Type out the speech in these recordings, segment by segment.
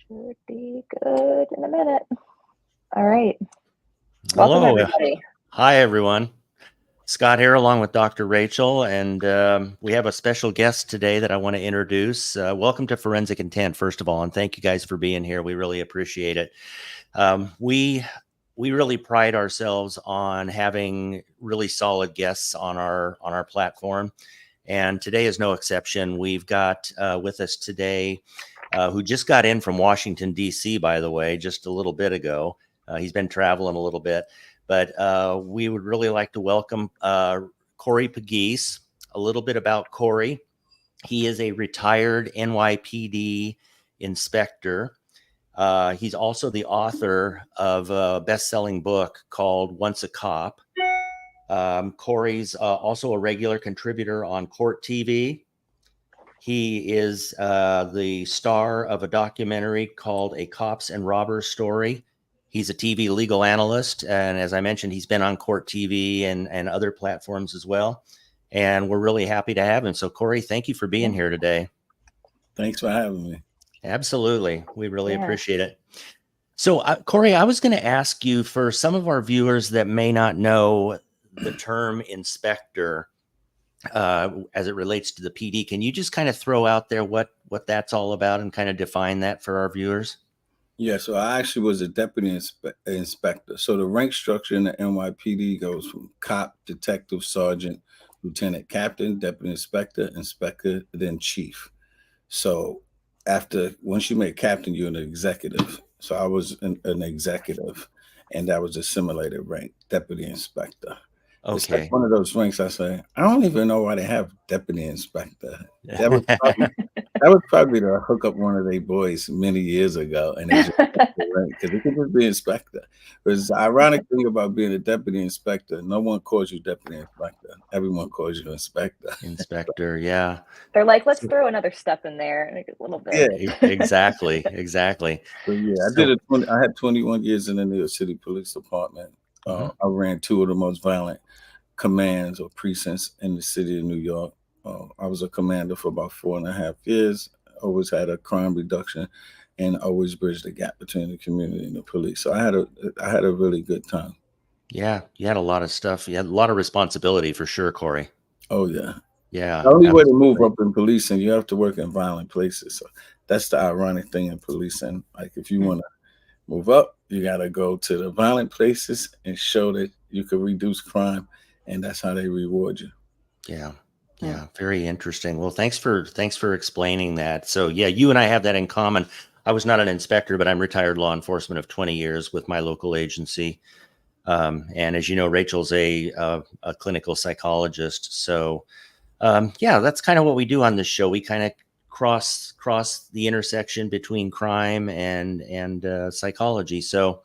Should be good in a minute. All right. Welcome, Hello. everybody. Hi, everyone. Scott here, along with Dr. Rachel, and we have a special guest today that I want to introduce. Welcome to Forensic Intent, first of all, and thank you guys for being here. We really appreciate it. We really pride ourselves on having really solid guests on our platform, and today is no exception. We've got with us today who just got in from Washington, D.C., by the way, just a little bit ago. He's been traveling a little bit, but we would really like to welcome Corey Pegues. A little bit about Corey. He is a retired NYPD inspector. He's also the author of a best-selling book called Once a Cop. Corey's also a regular contributor on Court TV. He is the star of a documentary called A Cops and Robbers Story. He's a TV legal analyst, and as I mentioned, he's been on Court TV and other platforms as well. And we're really happy to have him. So, Corey, thank you for being here today. Thanks for having me. Absolutely. We really appreciate it. So, Corey, I was going to ask you, for some of our viewers that may not know the term inspector as it relates to the PD, can you just kind of throw out there what that's all about and kind of define that for our viewers? Yeah, so I actually was a deputy inspector. So the rank structure in the NYPD goes from cop, detective, sergeant, lieutenant, captain, deputy inspector, inspector, then chief. So once you make captain, you're an executive. So I was an executive, and that was a simulated rank, deputy inspector. Okay. It's like one of those ranks I say, I don't even know why they have deputy inspector. That was probably to hook up one of their boys many years ago, and they just because it could just be inspector. Because the ironic thing about being a deputy inspector, no one calls you deputy inspector. Everyone calls you inspector. Inspector, yeah. They're like, let's throw another step in there, make it a little bit. Yeah, exactly. So yeah, I had 21 years in the New York City Police Department. I ran two of the most violent commands or precincts in the city of New York. I was a commander for about 4.5 years. Always had a crime reduction, and always bridged the gap between the community and the police. So I had a really good time. Yeah, you had a lot of stuff. You had a lot of responsibility for sure, Corey. Oh yeah, yeah. The only way to move up in policing, you have to work in violent places. So that's the ironic thing in policing. Like if you want to move up, you got to go to the violent places and show that you can reduce crime, and that's how they reward you. Yeah. Very interesting. Well, thanks for explaining that. So yeah, you and I have that in common. I was not an inspector, but I'm retired law enforcement of 20 years with my local agency. And as you know, Rachel's a clinical psychologist. So yeah, that's kind of what we do on this show. We kind of cross the intersection between crime and psychology. So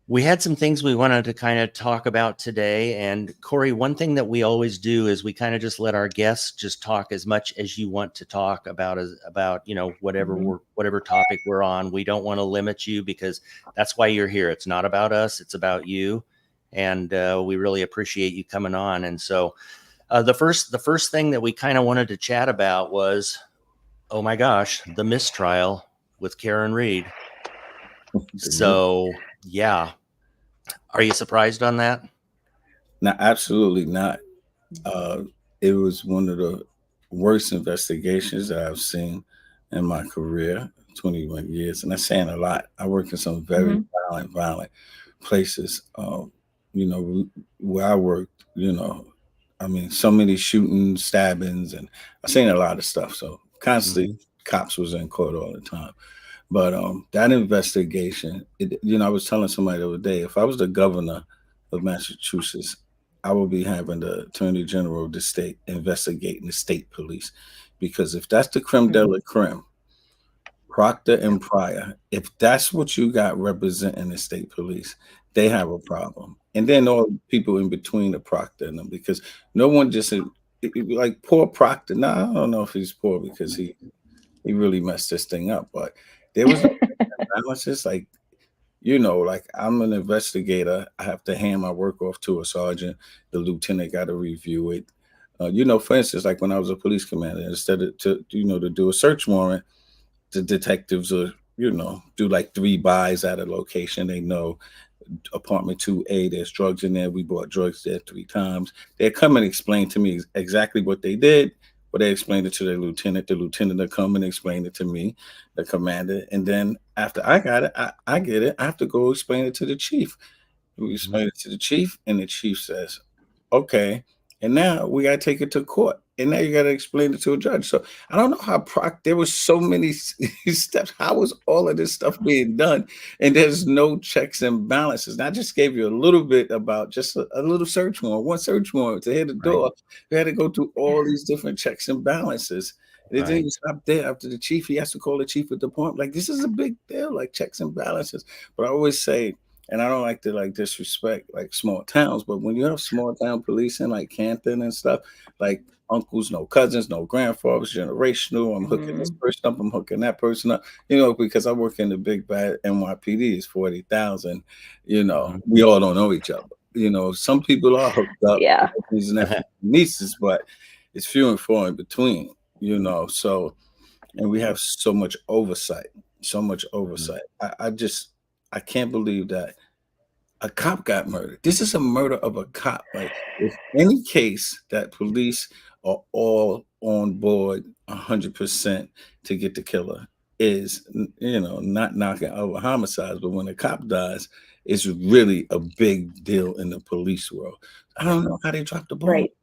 we had some things we wanted to kind of talk about today. And Corey, one thing that we always do is we kind of just let our guests just talk as much as you want to talk about whatever topic we're on. We don't want to limit you, because that's why you're here. It's not about us, it's about you. And we really appreciate you coming on. And so the first thing that we kind of wanted to chat about was, oh my gosh, the mistrial with Karen Reed. So yeah, are you surprised on that? No, absolutely not. It was one of the worst investigations that I've seen in my career, 21 years, and that's saying a lot. I worked in some very violent places. Where I worked, I mean, so many shootings, stabbings, and I've seen a lot of stuff. So constantly, cops was in court all the time. But that investigation, I was telling somebody the other day, if I was the governor of Massachusetts, I would be having the attorney general of the state investigating the state police. Because if that's the creme de la creme, Proctor and Pryor, if that's what you got representing the state police, they have a problem. And then all the people in between the Proctor and them, because no one just like poor Proctor. Now, I don't know if he's poor because he really messed this thing up, but there was no analysis. Like I'm an investigator. I have to hand my work off to a sergeant. The lieutenant got to review it. For instance, like when I was a police commander, instead of to do a search warrant, the detectives or do like 3 buys at a location. They know apartment 2A, there's drugs in there. We bought drugs there 3 times. They come and explain to me exactly what they did. But they explained it to the lieutenant. The lieutenant will come and explain it to me, the commander. And then after I got it, I get it. I have to go explain it to the chief. We explain it to the chief, and the chief says, okay. And now we got to take it to court. And now you got to explain it to a judge. So I don't know how there was so many steps. How was all of this stuff being done? And there's no checks and balances. And I just gave you a little bit about just a little search warrant, one search warrant to hit the door. We had to go through all these different checks and balances. And it didn't stop there. After the chief, he has to call the chief of the department. Like, this is a big deal, like checks and balances. But I always say, and I don't like to like disrespect like small towns, but when you have small town policing like Canton and stuff, like uncles, no cousins, no grandfathers, generational. I'm hooking this person up, I'm hooking that person up, because I work in the big bad NYPD is 40,000. We all don't know each other. Some people are hooked up, these nephews and nieces, but it's few and far in between. So, and we have so much oversight. I can't believe that a cop got murdered. This is a murder of a cop. Like, if any case that police are all on board 100% to get the killer is, not knocking over homicides, but when a cop dies, it's really a big deal in the police world. I don't know how they dropped the ball. Right.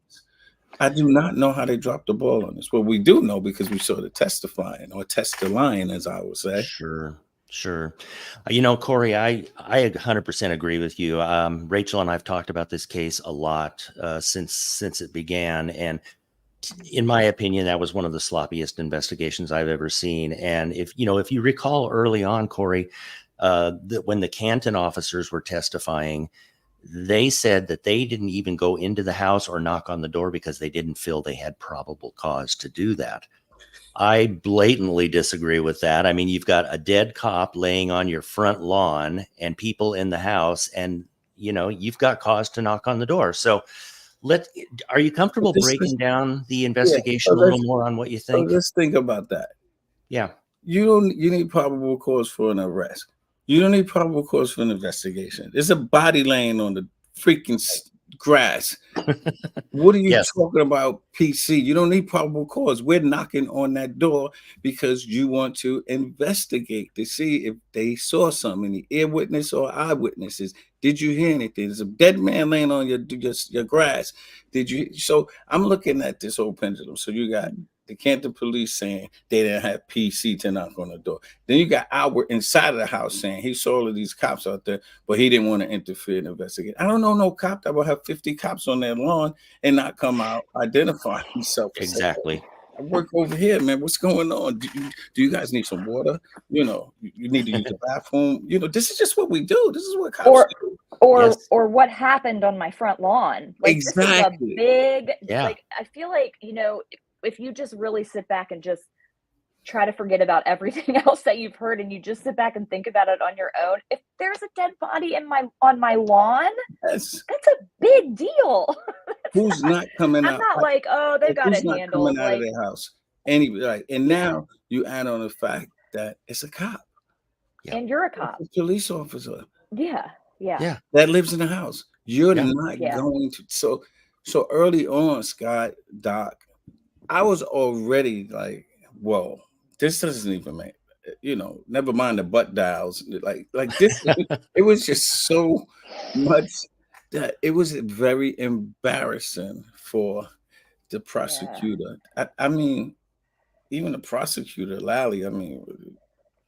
I do not know how they dropped the ball on this. Well, we do know because we saw the testifying, or testifying, as I would say. Sure. Corey, I 100% agree with you. Rachel and I've talked about this case a lot since it began. And in my opinion, that was one of the sloppiest investigations I've ever seen. And if you recall early on, Corey, that when the Canton officers were testifying, they said that they didn't even go into the house or knock on the door because they didn't feel they had probable cause to do that. I blatantly disagree with that. I mean, you've got a dead cop laying on your front lawn and people in the house, and you've got cause to knock on the door. So are you comfortable breaking down the investigation a little more on what you think? So let's think about that. Yeah. You need probable cause for an arrest. You don't need probable cause for an investigation. There's a body laying on the freaking grass. What are you talking about, PC? You don't need probable cause. We're knocking on that door because you want to investigate to see if they saw something, any ear witness or eyewitnesses. Did you hear anything? There's a dead man laying on your grass. Did you? So I'm looking at this whole pendulum. So you got the Canton police saying they didn't have PC to knock on the door. Then you got Albert inside of the house saying he saw all of these cops out there, but he didn't want to interfere and investigate. I don't know no cop that will have 50 cops on their lawn and not come out, identify himself. Exactly. I work over here, man. What's going on? Do you guys need some water? You need to use the bathroom. This is just what we do. This is what cops do. Or what happened on my front lawn. Like, exactly. This is a big, like, I feel like, if you just really sit back and just try to forget about everything else that you've heard and you just sit back and think about it on your own, if there's a dead body on my lawn, that's a big deal. Who's not coming out? I'm not like, oh, they got it handled. Coming out of their house. Anyway, and now you add on the fact that it's a cop. And you're a cop. It's a police officer. Yeah. That lives in the house. You're not going to. So early on, Scott, Doc, I was already like, whoa, this doesn't even make, never mind the butt dials. Like this, it was just so much that it was very embarrassing for the prosecutor. I mean, even the prosecutor, Lally, I mean,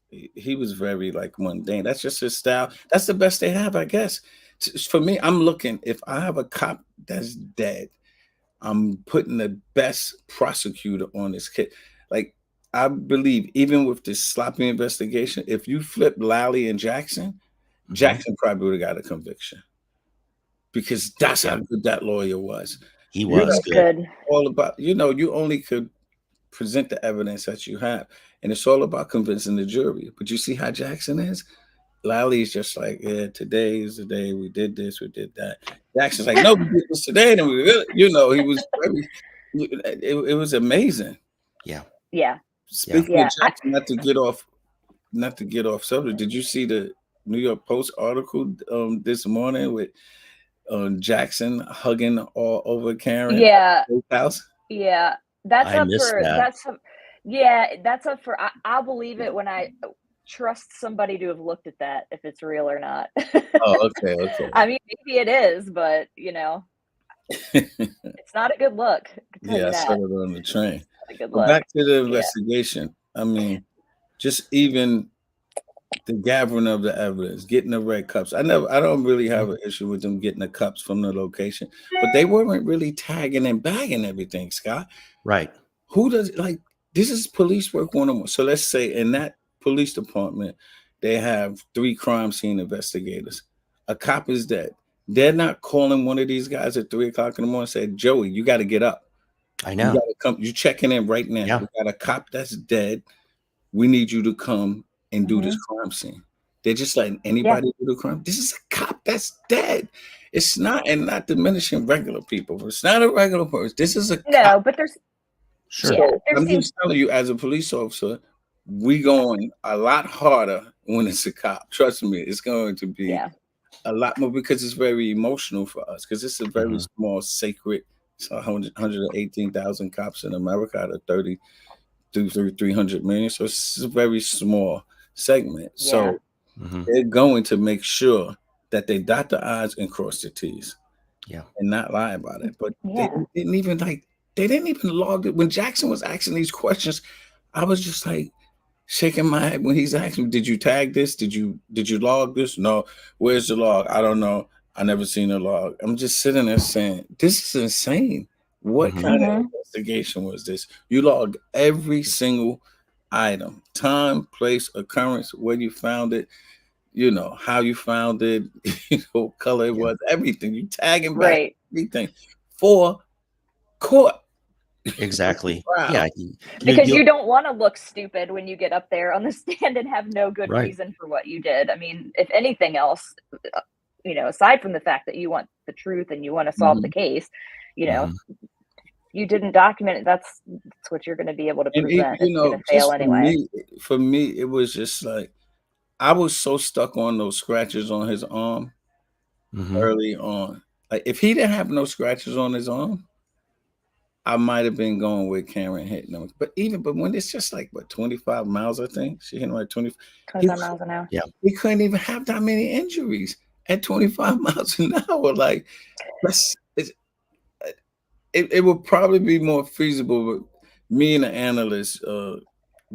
he was very like mundane. That's just his style. That's the best they have, I guess. For me, I'm looking, if I have a cop that's dead, I'm putting the best prosecutor on this kid. Like, I believe even with this sloppy investigation, if you flip Lally and Jackson, Jackson probably would have got a conviction because that's how good that lawyer was. He was good. All about, you only could present the evidence that you have, and it's all about convincing the jury. But you see how Jackson is? Lally's just like, yeah, today is the day we did this, we did that. Jackson's like, no, we did this today, and we really, he was very, it was amazing. Yeah. Speaking of Jackson, not to get off not to get off subject, did you see the New York Post article this morning with Jackson hugging all over Karen Yeah, house? yeah. That's I up missed for that. that's up, yeah, that's up for I'll believe it when I trust somebody to have looked at that if it's real or not. Oh, okay, okay. I mean, maybe it is, but it's not a good look. I can tell Yeah, you I saw that. it on the train. Not a good But look. back to the Yeah. investigation. I mean, just even the gathering of the evidence, getting the red cups. I don't really have an issue with them getting the cups from the location, but they weren't really tagging and bagging everything, Scott. Right. Who does like this is police work 101. So let's say in that police department, they have 3 crime scene investigators. A cop is dead. They're not calling one of these guys at 3 o'clock in the morning and say, Joey, you got to get up. I You know. gotta come, you checking in right now. Yeah. We got a cop that's dead. We need you to come and do this Mhm. crime scene. They're just letting Yeah. anybody do the crime. This is a cop that's dead. It's not, and not diminishing regular people. It's not a regular person. This is a cop. No, but there's Sure. yeah, So there I'm seems just telling you, as a police officer, we going a lot harder when it's a cop. Trust me, it's going to be yeah. a lot more because it's very emotional for us because it's a very Mhm. small, sacred. It's 118,000 cops in America out of 30 through 300 million. So it's a very small segment. Yeah. So Mhm. they're going to make sure that they dot the I's and cross the T's Yeah. and not lie about it. But they Yeah. didn't even they didn't even log it. When Jackson was asking these questions, I was just like shaking my head when he's asking, did you tag this? Did you log this? No. Where's the log? I don't know. I never seen a log. I'm just sitting there saying, this is insane. What Mhm. kind of Mhm. investigation was this? You logged every single item, time, place, occurrence, where you found it, how you found it, color it Yeah. was, everything. You tagging back Right. everything for court. Exactly. Wow. Yeah. Because You you don't wanna look stupid when you get up there on the stand and have no good right. reason for what you did. I mean, if anything else, aside from the fact that you want the truth and you wanna solve the Mhm. case, Mhm. you didn't document it, that's what you're gonna be able to And present. It's gonna fail just anyway. for me, it was just like I was so stuck on those scratches on his arm Mhm. early on. Like if he didn't have no scratches on his arm, I might have been going with Karen hitting him. But when it's just like 25 miles, I think she hit him like 20. He 25 miles an hour. Yeah. he couldn't even have that many injuries at 25 miles an hour. Like that's it would probably be more feasible. But me and the analyst,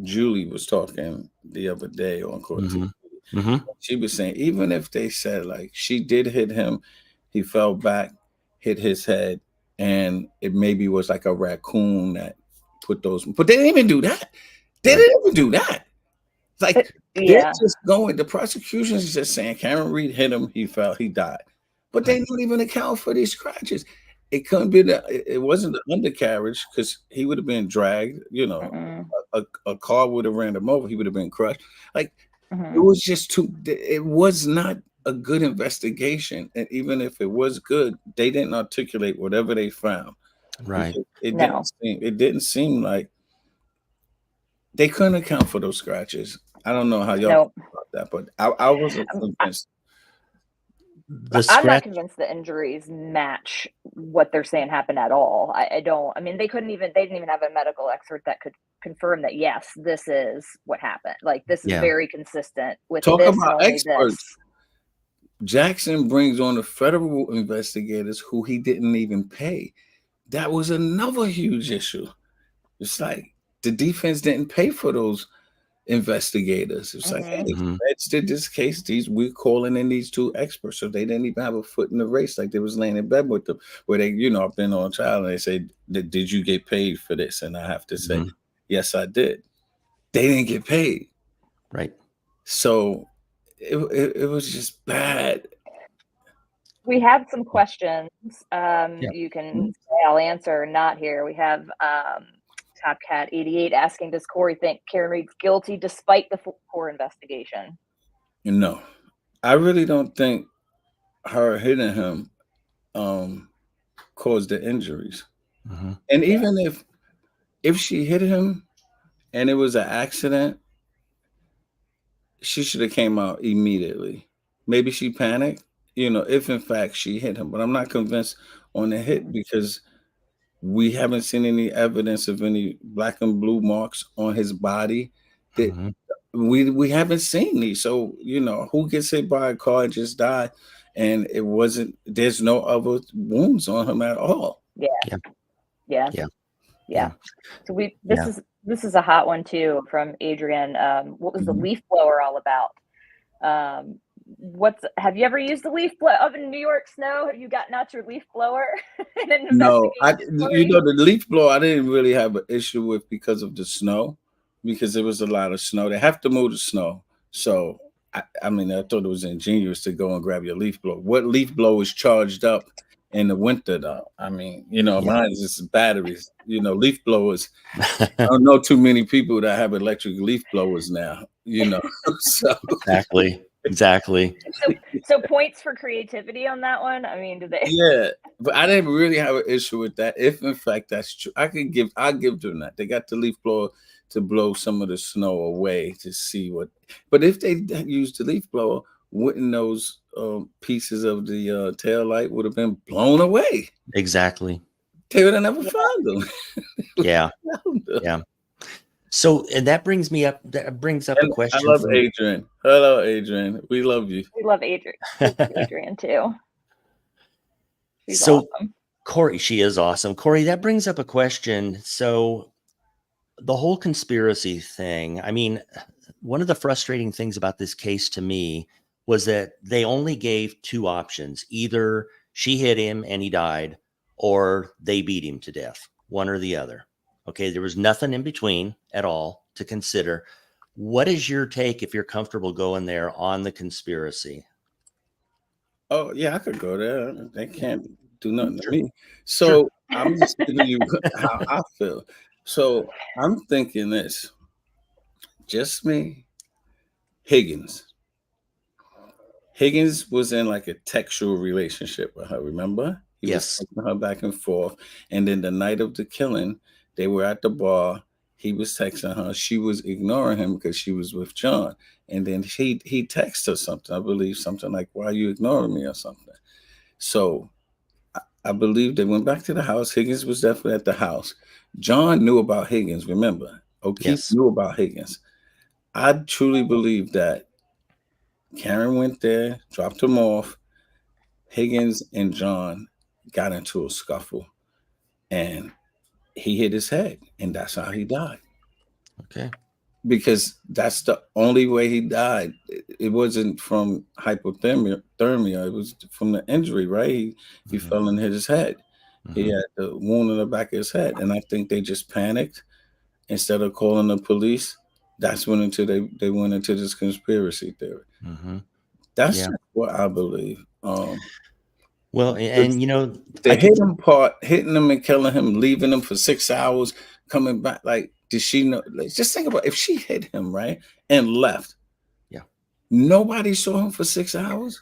Julie was talking the other day on court. Mhm. Mhm. She was saying even if they said like she did hit him, he fell back, hit his head, and it maybe was like a raccoon that put those. But they didn't even do that. They Right. didn't even do that. Like they're Yeah. just going. The prosecution is just saying Cameron Reed hit him, he fell, he died. But they Right. don't even account for these scratches. It couldn't be it wasn't the undercarriage because he would have been dragged. Mm-mm. A car would have ran him over. He would have been crushed. Like it Mhm. was just too. It was not a good investigation, and even if it was good, they didn't articulate whatever they found. Right. It No. didn't seem like they couldn't account for those scratches. I don't know how y'all No. feel about that, but I wasn't I convinced. The I'm not scratch convinced the injuries match what they're saying happened at all. I don't. I mean, they didn't even have a medical expert that could confirm that, yes, this is what happened. Like, this is Yeah. very consistent with Talk this and about only this. experts. Jackson brings on the federal investigators who he didn't even pay. That was another huge issue. It's like the defense didn't pay for those investigators. It's like, hey, Mhm. the Mhm. feds did this case. We're calling in these 2 experts, so they didn't even have a foot in the race. Like they was laying in bed with them, where they, I've been on trial, and they say, "Did you get paid for this?" And I have to say, Mhm. "Yes, I did." They didn't get paid, Right. so it was just bad. We have some questions. Yeah. You can say I'll answer or not here. We have Top Cat 88 asking, does Corey think Karen Reed's guilty despite the core investigation? No, I really don't think her hitting him caused the injuries. Mhm. And Yeah. even if she hit him and it was an accident, she should have came out immediately. Maybe she panicked, if in fact she hit him, but I'm not convinced on the hit because we haven't seen any evidence of any black and blue marks on his body. That Mhm. we haven't seen these. So, who gets hit by a car and just died, and there's no other wounds on him at all. Yeah. Yeah. Yeah. Yeah. Yeah. So Yeah. this is a hot one too from Adrian. What was the Mhm. leaf blower all about? Have you ever used the leaf blower up in New York snow? Have you gotten out your leaf blower in an No, investigation? the leaf blower I didn't really have an issue with because of the snow, because there was a lot of snow. They have to move the snow. So I mean, I thought it was ingenious to go and grab your leaf blower. What leaf blower is charged up in the winter though? I mean, Yeah. mine is just batteries. Leaf blowers. I don't know too many people that have electric leaf blowers now, so Exactly. So points for creativity on that one. I mean, do they? yeah, but I didn't really have an issue with that. If in fact that's true, I'll give them that. They got the leaf blower to blow some of the snow away to see what. But if they used the leaf blower, wouldn't those pieces of the tail light would have been blown away? Exactly. They would have never found them. Yeah. Yeah. So, and that brings up a And I question love from Adrian. Hello, Adrian. We love you. We love Adrian. Adrian too. She's So awesome. Corey, she is awesome. Corey, that brings up a question. So the whole conspiracy thing, I mean, one of the frustrating things about this case to me was that they only gave two options. Either she hit him and he died, or they beat him to death, one or the other. Okay. There was nothing in between at all to consider. What is your take, if you're comfortable going there, on the conspiracy? Oh yeah, I could go there. They can't do nothing to Sure. me. Sure. So I'm just giving you how I feel. So I'm thinking this. Just me, Higgins. Higgins was in like a textual relationship with her. Remember, he was Yes. texting her back and forth. And then the night of the killing, they were at the bar. He was texting her. She was ignoring him because she was with John. And then he texted her something. I believe something like, "Why are you ignoring me?" or something. So I believe they went back to the house. Higgins was definitely at the house. John knew about Higgins. Remember, O'Keefe Yes. knew about Higgins. I truly believe that Karen went there, dropped him off. Higgins and John got into a scuffle, and he hit his head, and that's how he died. Okay. Because that's the only way he died. It wasn't from hypothermia. It was from the injury, right? He Mhm. fell and hit his head. He Mhm. had the wound in the back of his head, and I think they just panicked instead of calling the police. That's when they went into this conspiracy theory. Mhm. That's Yeah. just what I believe. Well, and The I could. hitting him and killing him, leaving him for 6 hours, coming back. Like, did she know? Like, just think about if she hit him right and left. Yeah. Nobody saw him for 6 hours.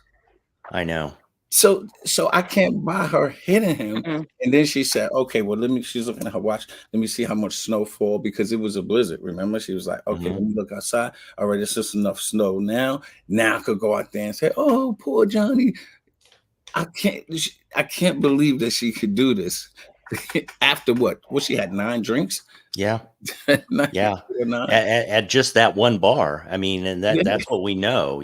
I know. So I can't buy her hitting him. Mm-mm. And then she said, "Okay, well, she's looking at her watch. Let me see how much snow fall because it was a blizzard. Remember, she was like, okay, Mhm. let me look outside. All right, it's just enough snow now. Now I could go out there and say, oh, poor Johnny. I can't believe that she could do this after what? Well, she had 9 drinks. Yeah. Nine, Yeah. 9. At just that one bar. I mean, and Yeah. that's what we know,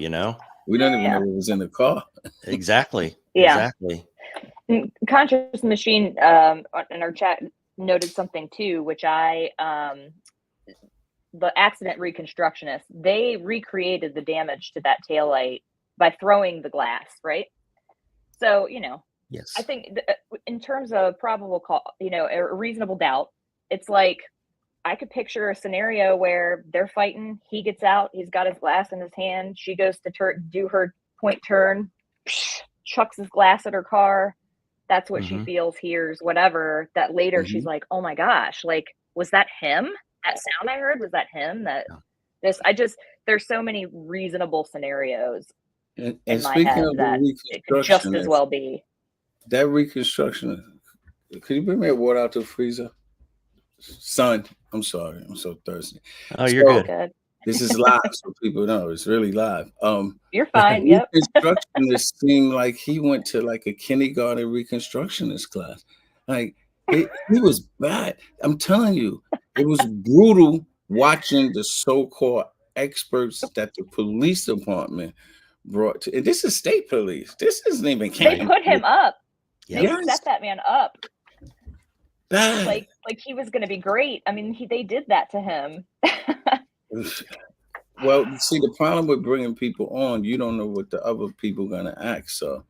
We don't even Yeah. know what was in the car. Exactly. Yeah. Exactly. Conscious Machine in our chat noted something too, which the accident reconstructionist, they recreated the damage to that taillight by throwing the glass, right? So, Yes. I think in terms of probable cause, a reasonable doubt, it's like I could picture a scenario where they're fighting. He gets out. He's got his glass in his hand. She goes to do her point turn, chucks his glass at her car. That's what she Mhm. feels, hears, whatever. That later she's Mhm. like, oh my gosh, like, was that him? That sound I heard, was that him? Yeah. There's so many reasonable scenarios And in my speaking head of the that it could just as reconstructionist, well be. that reconstructionist, could you bring me a water out the freezer? Son, I'm sorry. I'm so thirsty. Oh, you're So good. Good. This is live, so people know it's really live. You're The fine. Yep. reconstructionist seemed like he went to like a kindergarten reconstructionist class. Like he was bad. I'm telling you, it was brutal watching the so-called experts that the police department brought to. And this is state police. This isn't even They county. put him up. Yeah. They Yes. set that man up Bad. like he was going to be great. I mean, they did that to him. Well, see, the problem with bringing people on, you don't know what the other people gonna act. So,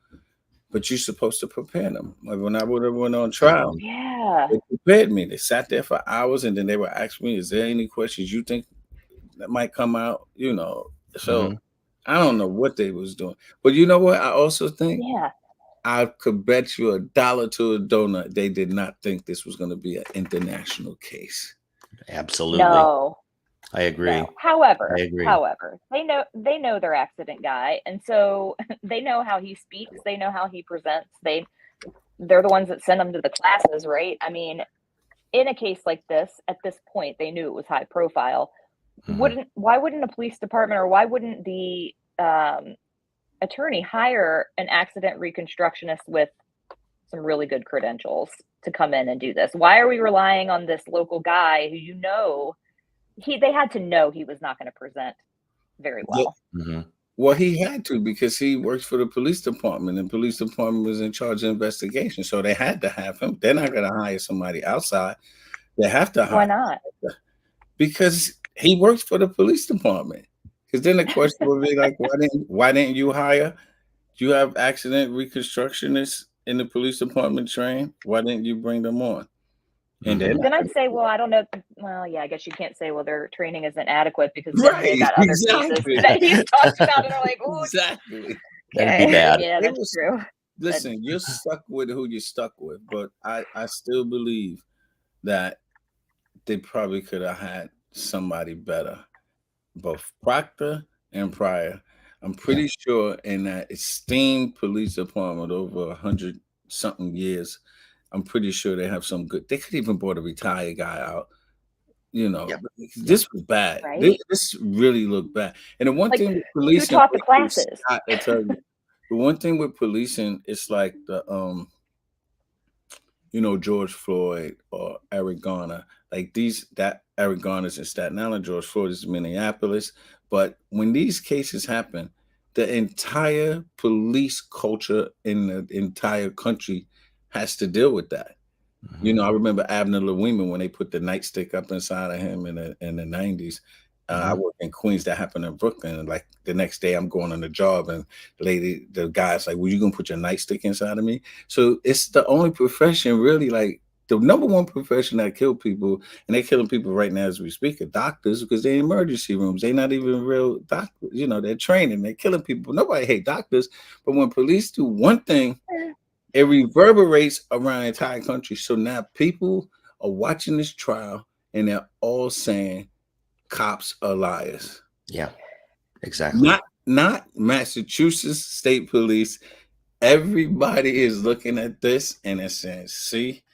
but you're supposed to prepare them. Like when I would have went on trial, Yeah. they prepared me. They sat there for hours, and then they would ask me, "Is there any questions you think that might come out?" You know. So Mhm. I don't know what they was doing, but you know what? I also think Yeah. I could bet you $1 to a donut they did not think this was going to be an international case. Absolutely. No. I agree. No. However, I agree. they know their accident guy, and so they know how he speaks. They know how he presents. They're the ones that send him to the classes, right? I mean, in a case like this, at this point, they knew it was high profile. Mhm. Why wouldn't a police department or why wouldn't the attorney hire an accident reconstructionist with some really good credentials to come in and do this? Why are we relying on this local guy who they had to know he was not going to present very well? Mhm. Well, he had to because he works for the police department, and police department was in charge of investigation. So they had to have him. They're not going to hire somebody outside. They have to Why hire not? because he works for the police department. Because then the question would be like, why didn't you hire? Do you have accident reconstructionists in the police department trained? Why didn't you bring them on? And Mhm. Then I'd say, well, I don't know. Well, yeah, I guess you can't say, well, their training isn't adequate because then right, they got other cases exactly, that he's talked about and are like, oh, exactly. That'd be okay, bad. yeah, It that's was true. listen. You're stuck with who you're stuck with, but I still believe that they probably could have had somebody better, both Proctor and Pryor. I'm pretty sure in that esteemed police department over 100 something years, I'm pretty sure they have some good. They could even brought a retired guy out. You know, Yep. this was bad. Right? This really looked bad. And the one Like, thing with who policing, taught the classes? I tell you, the one thing with policing, it's like the George Floyd or Eric Garner, like that Eric Garner's in Staten Island, George Floyd is in Minneapolis. But when these cases happen, the entire police culture in the entire country has to deal with that. Mhm. I remember Abner Lewinman when they put the nightstick up inside of him in the 90s. I Mhm. worked in Queens. That happened in Brooklyn. And like the next day, I'm going on the job, and the guy's like, "Well, you gonna put your nightstick inside of me?" So it's the only profession really, like the number one profession that kill people, and they're killing people right now as we speak, are doctors because they're in emergency rooms. They're not even real doctors. They're training. They're killing people. Nobody hate doctors, but when police do one thing, it reverberates around the entire country. So now people are watching this trial and they're all saying cops are liars. Yeah. Exactly. Not Massachusetts State Police. Everybody is looking at this and they're saying, see,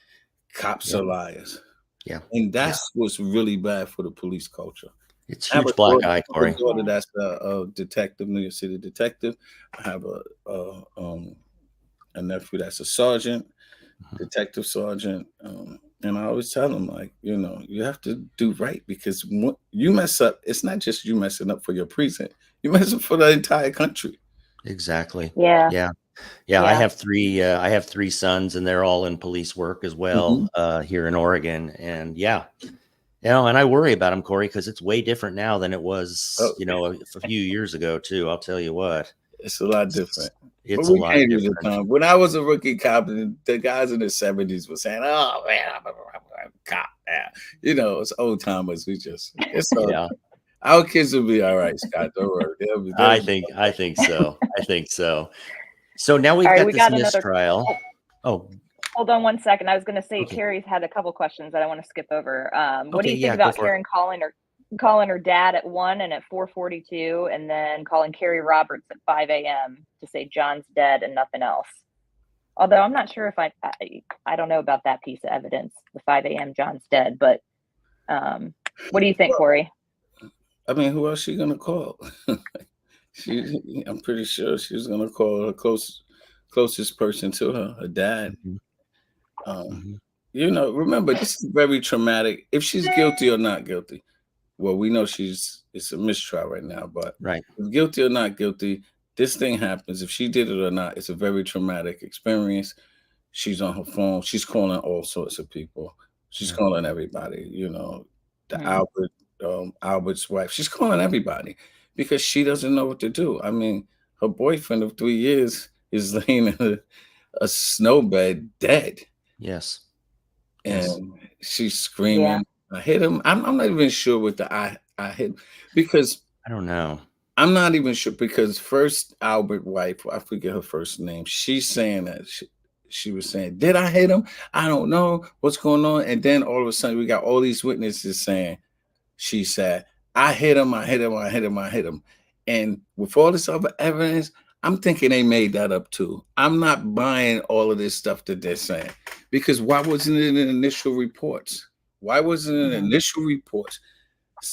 cops Yeah. are liars. Yeah. And that's what's really bad for the police culture. It's I have huge a black daughter, eye, Corey. that's a detective, New York City detective. I have a nephew that's a sergeant, detective sergeant. And I always tell them, like, you have to do right because when you mess up, it's not just you messing up for your precinct, you mess up for the entire country. Exactly. Yeah. Yeah. Yeah. I have three sons and they're all in police work as well, here in Oregon. And and I worry about them, Corey, because it's way different now than it was, Oh, a few years ago too. I'll tell you what, it's a lot different. But it's a we lot came to the different. time when I was a rookie cop, and the guys in the 70s were saying, "Oh man, I'm a cop now." It's old timers. It's all Yeah, our kids will be all right, Scott. Don't worry. I think so. I think so. So now we've All right, got we this got another. mistrial. Oh, Hold on one second. I was going to say okay. Carrie's had a couple questions that I want to skip over. What do Okay, you think go about for it. Karen calling her dad at 1 and at 4:42, and then calling Carrie Roberts at 5 a.m. to say John's dead and nothing else? Although I'm not sure if I don't know about that piece of evidence, the 5 a.m. John's dead. But what do you think, Corey? I mean, who else she gonna call? I'm pretty sure she's gonna call her closest person to her dad. Mhm. Um, Mhm. remember, this is very traumatic. If she's guilty or not guilty, well, we know it's a mistrial right now, but Right. if guilty or not guilty, this thing happens. If she did it or not, it's a very traumatic experience. She's on her phone. She's calling all sorts of people. She's Yeah. calling everybody. The Mhm. Albert's wife. She's calling everybody because she doesn't know what to do. I mean, her boyfriend of 3 years is laying in a snowbed dead, Yes. Yes. and she's Yeah. screaming, "I hit him." I'm not even sure what the I hit because I don't know. I'm not even sure because first Albert wife, I forget her first name. She's saying that she was saying, "Did I hit him? I don't know what's going on." And then all of a sudden, we got all these witnesses saying she said, "I hit him. I hit him. I hit him. I hit him." And with all this other evidence, I'm thinking they made that up too. I'm not buying all of this stuff that they're saying because why wasn't it in initial reports? Why wasn't it in Mhm. initial reports?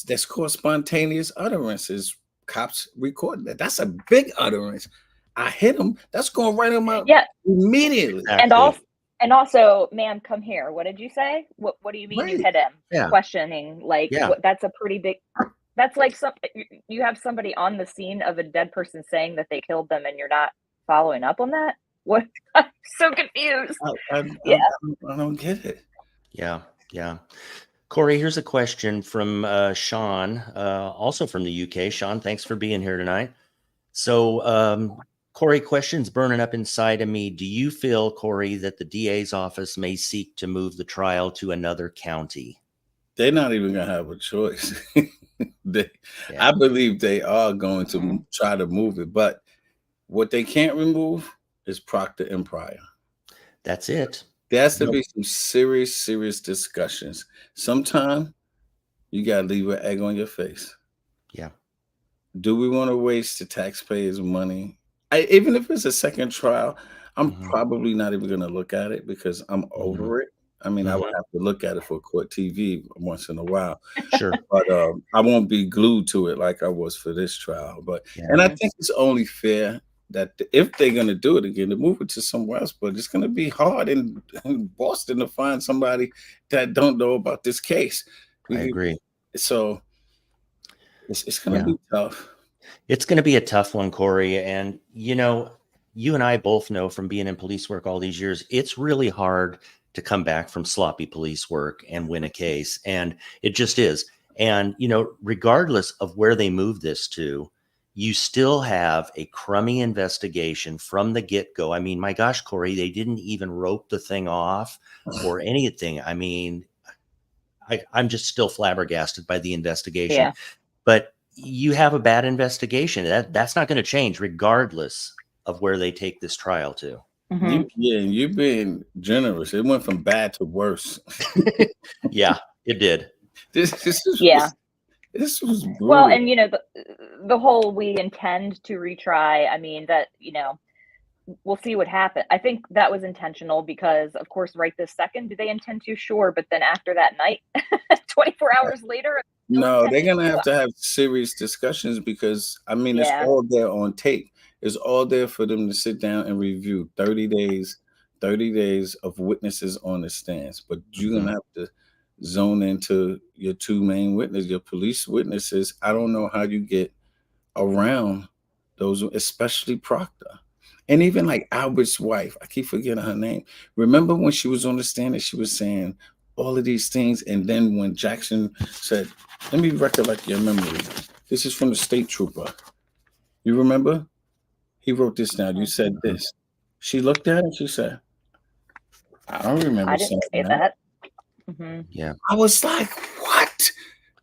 That's called spontaneous utterances. Cops record that. That's a big utterance. I hit him. That's going right on my Yeah, immediately. and Exactly. also and also, "Ma'am, come here. What did you say? What do you mean you Right. hit him?" Yeah. Questioning, like, Yeah. what that's a pretty big that's like you have somebody on the scene of a dead person saying that they killed them, and you're not following up on that? What? I'm so confused. I, I, Yeah. I, I don't get it. Yeah. Yeah. Corey, here's a question from Sean, also from the UK. Sean, thanks for being here tonight. So, Corey, questions burning up inside of me. Do you feel, Corey, that the DA's office may seek to move the trial to another county? They're not even gonna have a choice. they, Yeah. I believe they are going Mhm. to try to move it, but what they can't remove is Proctor and Pryor. That's it. There has to No. be some serious, serious discussions. Sometime you gotta leave an egg on your face. Yeah. Do we want to waste the taxpayers' money? Even if it's a second trial, I'm Hmm. probably not even going to look at it because I'm Hmm. over it. I mean, I would Hmm. have to look at it for court TV once in a while, Sure. but I won't be glued to it like I was for this trial. And Yeah. I Mhm. think it's only fair that if they're going to do it again, to move it to somewhere else. But it's going to be hard in Boston to find somebody that don't know about this case. I We agree. so it's going to Yeah. be tough. It's going to be a tough one, Corey. And, you and I both know from being in police work all these years, it's really hard to come back from sloppy police work and win a case. And it just is. And, regardless of where they move this to, you still have a crummy investigation from the get go. I mean, my gosh, Corey, they didn't even rope the thing off or anything. I mean, I'm just still flabbergasted by the investigation. Yeah. But you have a bad investigation. That's not going to change regardless of where they take this trial to. Mhm. You've been generous. It went from bad to worse. Yeah, it did. Yeah. This was Well, brutal. and, the whole "we intend to retry," I mean, that, we'll see what happens. I think that was intentional because, of course, right this second, do they intend to? Sure, but then after that night, 24 hours later, still No, they're intending gonna to? have to have serious discussions because I mean it's Yeah. all there on tape. It's all there for them to sit down and review 30 days of witnesses on the stands. But you're Mhm. gonna have to zone into your two main witnesses, your police witnesses. I don't know how you get around those, especially Proctor. And even like Albert's wife, I keep forgetting her name. Remember when she was on the stand and she was saying all of these things, and then when Jackson said, "Let me recollect your memory. This is from the state trooper. You remember? He wrote this down. You Mhm. said Mhm. this." She looked at it. She said, "I don't remember I saying didn't say that." that. Mhm. Yeah. I was like, "What?"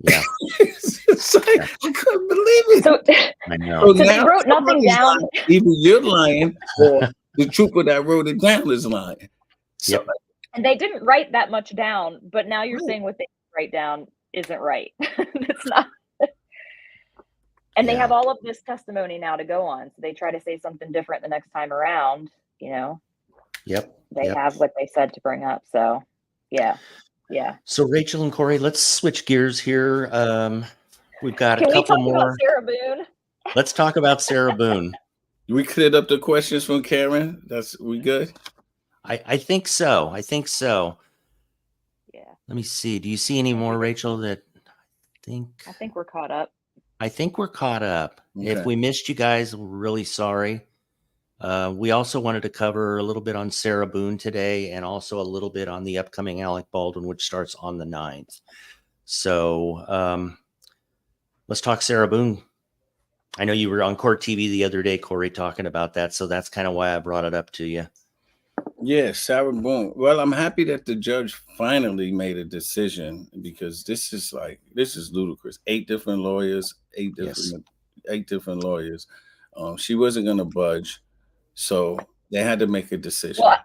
Yeah. It's like Yeah. I couldn't believe So it. I So know. so they now wrote nothing somebody's down. lying. Either you're lying or the trooper that wrote it down is lying. So Yep. And they didn't write that much down, but now you're right. saying what they write down isn't right. It's not. And they have Yeah. all of this testimony now to go on, so they try to say something different the next time around, Yep. they Yep. have what they said to bring up, so yeah, yeah. So Rachel and Corey, let's switch gears here. We've got a Can we couple talk about more. Sarah Boone? Let's talk about Sarah Boone. We cleared up the questions from Karen. We good? I think so. I think so. Yeah. Let me see. Do you see any more, Rachel? I think we're caught up. I think we're caught up. Okay. If we missed you guys, we're really sorry. We also wanted to cover a little bit on Sarah Boone today and also a little bit on the upcoming Alec Baldwin, which starts on the 9th. So let's talk Sarah Boone. I know you were on Court TV the other day, Corey, talking about that. So that's kind of why I brought it up to you. Yeah, Sarah Boone. Well, I'm happy that the judge finally made a decision because this is ludicrous. 8 different lawyers, 8 different lawyers. She wasn't going to budge, so they had to make a decision. Well,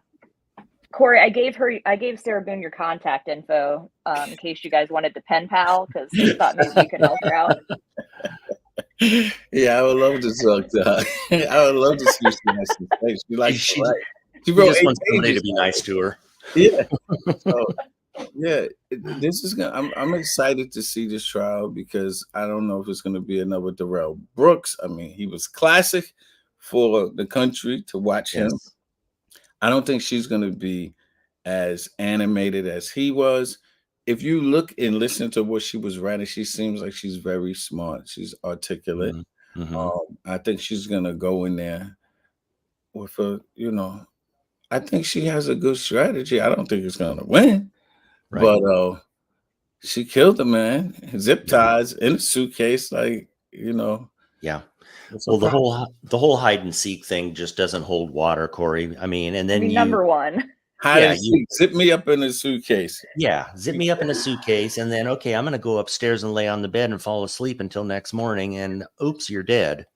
Corey, I gave Sarah Boone your contact info in case you guys wanted to pen pal, because I thought maybe you could help her out. Yeah, I would love to talk to her. I would love to see if she has some space. She likes to write. She wrote just wants somebody to be nice to her. Yeah. So, yeah, this is gonna. I'm excited to see this trial because I don't know if it's going to be another Darrell Brooks. I mean, he was classic for the country to watch him. I don't think she's going to be as animated as he was. If you look and listen to what she was writing, she seems like she's very smart. She's articulate. Mm-hmm. I think she's going to go in there with I think she has a good strategy. I don't think it's going to win, but she killed the man. Zip ties in a suitcase, Yeah. Well, the whole hide and seek thing just doesn't hold water, Corey. I mean, and then number one. Hide and seek. Zip me up in a suitcase. Yeah, zip me up in a suitcase, and then okay, I'm going to go upstairs and lay on the bed and fall asleep until next morning, and oops, you're dead.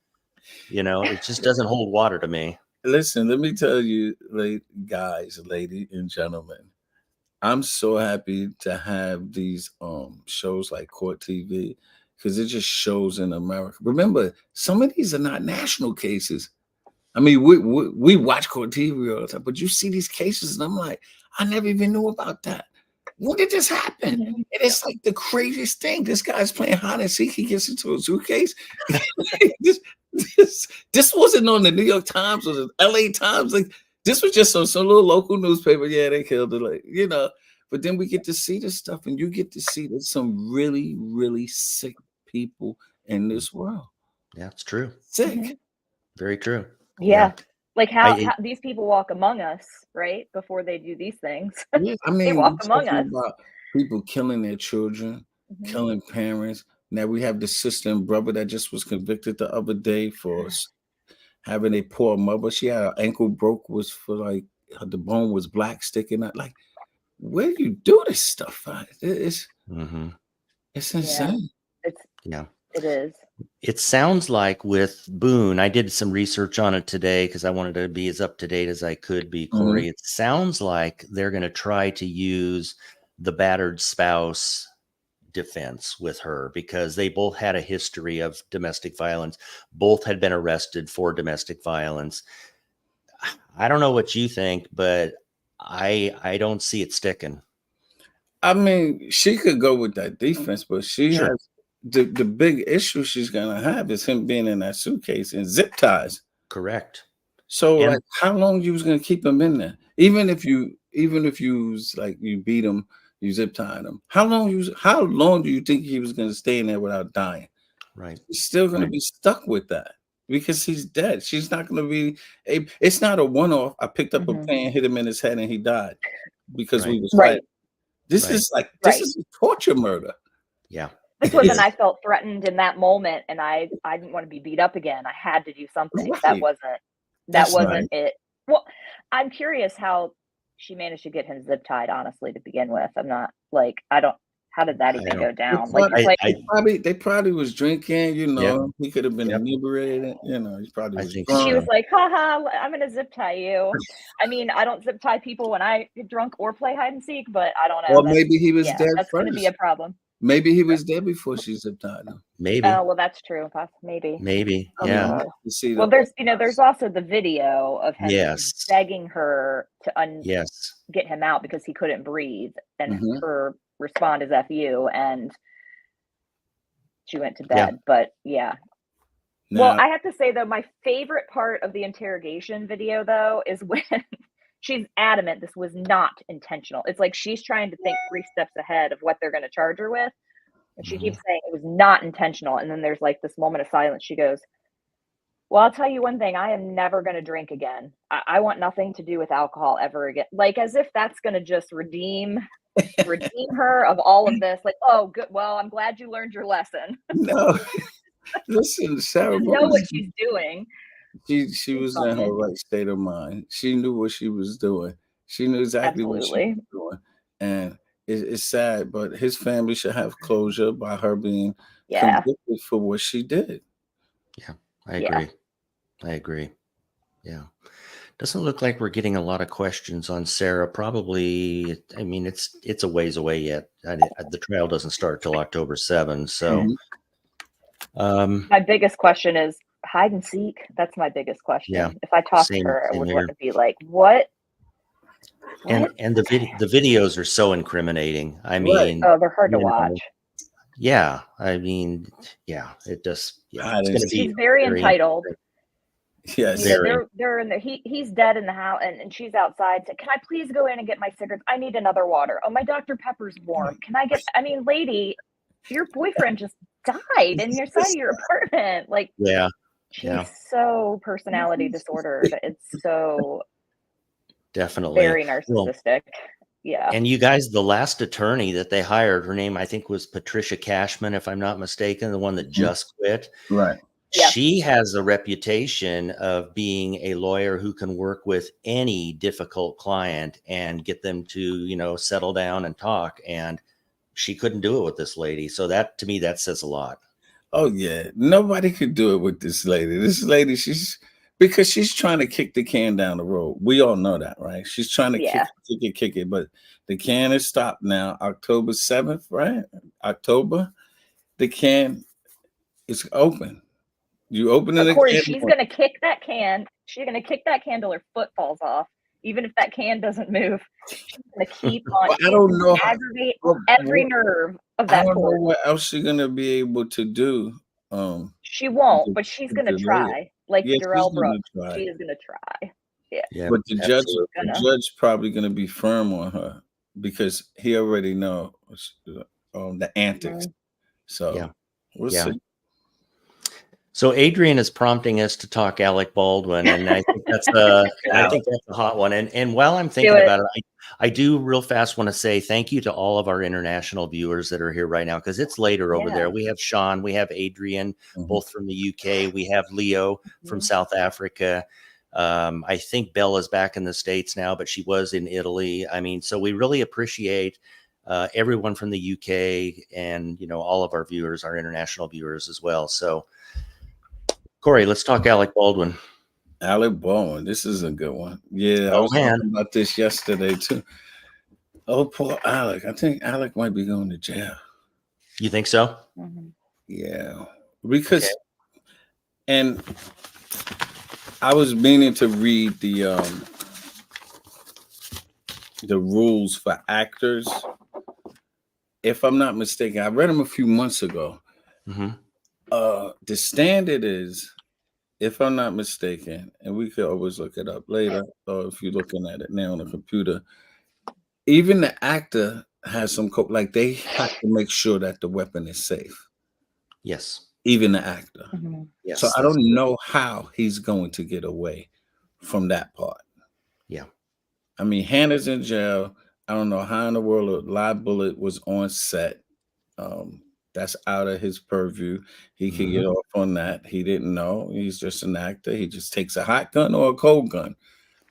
It just doesn't hold water to me. Listen, let me tell you, ladies and gentlemen, I'm so happy to have these shows like Court TV because it just shows in America. Remember, some of these are not national cases. I mean, we watch Court TV all the time, but you see these cases, and I'm like, I never even knew about that. When did this happen? Mm-hmm. And it's like the craziest thing. This guy's playing hide and seek. He gets into a suitcase. This wasn't on the New York Times or the LA Times. Like, this was just on some little local newspaper. Yeah, they killed it. But then we get to see this stuff, and you get to see that some really, really sick people in this world. Yeah, it's true. Sick. Mm-hmm. Very true. Yeah. Like how these people walk among us, right? Before they do these things. Yeah, I mean, they walk among us. About people killing their children, killing parents. Now we have the sister and brother that just was convicted the other day for having a poor mother. She had her ankle broke, was for the bone was black sticking out. Like, where do you do this stuff at? It's insane. It is. It sounds like with Boone, I did some research on it today because I wanted to be as up to date as I could be, Corey. It sounds like they're going to try to use the battered spouse defense with her because they both had a history of domestic violence. Both had been arrested for domestic violence. I don't know what you think, but I don't see it sticking. I mean, she could go with that defense, but she has the big issue she's gonna have is him being in that suitcase and zip ties. Correct. So how long you was gonna keep him in there? Even if you you beat him, you zip tied him. How long do you think he was gonna stay in there without dying? Right. He's still gonna be stuck with that because he's dead. She's not gonna be it's not a one-off. I picked up a pan, hit him in his head, and he died because we was fighting. This is this is a torture murder. Yeah. This was, and I felt threatened in that moment, and I didn't want to be beat up again. I had to do something. Right. That wasn't it. Well, I'm curious how she managed to get him zip tied. Honestly, to begin with, I'm not how did that even go down? They probably was drinking. He could have been inebriated. He probably was drunk. She was like, "Haha, I'm gonna zip tie you." I mean, I don't zip tie people when I get drunk or play hide and seek, but I don't know. Well, maybe he was dead that's first. Going to be a problem. Maybe he was dead before she zip tied him. Maybe. Oh, well, that's true. Maybe. Yeah. Well, there's also the video of him begging her to get him out because he couldn't breathe, and her respond is "F you," and she went to Yeah. bed. But yeah. Well, Now, I have to say though, my favorite part of the interrogation video though is when she's adamant this was not intentional. It's like she's trying to think 3 steps ahead of what they're going to charge her with. And she keeps saying it was not intentional. And then there's like this moment of silence. She goes, well, I'll tell you one thing. I am never going to drink again. I want nothing to do with alcohol ever again. Like as if that's going to just redeem her of all of this. Like, oh, good. Well, I'm glad you learned your lesson. no, listen, Sarah Know what Bones, she's doing. she was in her right state of mind. She knew what she was doing. She knew exactly what she was doing. And it's sad, but his family should have closure by her being convicted for what she did. Yeah, I agree. I agree. Yeah. Doesn't look like we're getting a lot of questions on Sarah. Probably, I mean, it's a ways away yet. The trial doesn't start till October 7th. So, my biggest question is hide and seek. That's my biggest question. Yeah, if I talked to her, I would want to be like, what? And the videos are so incriminating. I mean, oh, they're hard to watch. Yeah, I mean, yeah, it just it's going to be she's very entitled. Yes, they're in there. He's dead in the house, and she's outside. So, can I please go in and get my cigarettes? I need another water. Oh, my Dr. Pepper's warm. Can I get? I mean, lady, your boyfriend just died in your side of your apartment. Like, she's so personality disordered. It's so definitely very narcissistic. Yeah. And you guys, the last attorney that they hired, her name I think was Patricia Cashman, if I'm not mistaken, the one that just quit. Right. She has a reputation of being a lawyer who can work with any difficult client and get them to, settle down and talk. And she couldn't do it with this lady. So that, to me, that says a lot. Oh, yeah. Nobody could do it with this lady. This lady, because she's trying to kick the can down the road. We all know that, right? She's trying to kick it. But the can is stopped now. October 7th, right? October. The can is open. You open it again. She's going to kick that can. She's going to kick that can till her foot falls off. Even if that can doesn't move, she's going to keep on. Well, I don't know. Aggravate every nerve of that. I don't know what else she's going to be able to do. She won't, but she's going to try. Like Darrell Brooks, she is going to try. Yeah. But the judge probably going to be firm on her because he already knows the antics. So we'll see. So Adrian is prompting us to talk Alec Baldwin, and I think that's a hot one. And while I'm thinking about it, I do real fast want to say thank you to all of our international viewers that are here right now because it's later over there. We have Sean, we have Adrian, both from the UK. We have Leo from South Africa. I think Bella's back in the States now, but she was in Italy. I mean, so we really appreciate everyone from the UK and all of our viewers, our international viewers as well. So. Corey, let's talk Alec Baldwin. Alec Baldwin, this is a good one. Yeah, I was talking about this yesterday too. Oh, poor Alec. I think Alec might be going to jail. You think so? Yeah, because, and I was meaning to read the rules for actors. If I'm not mistaken, I read them a few months ago. The standard is, if I'm not mistaken, and we could always look it up later, or if you're looking at it now on the computer, even the actor has some like they have to make sure that the weapon is safe. Yes. Even the actor. Yes. So I don't know how he's going to get away from that part. Yeah. I mean, Hannah's in jail. I don't know how in the world a live bullet was on set. That's out of his purview. He can get off on that. He didn't know. He's just an actor. He just takes a hot gun or a cold gun.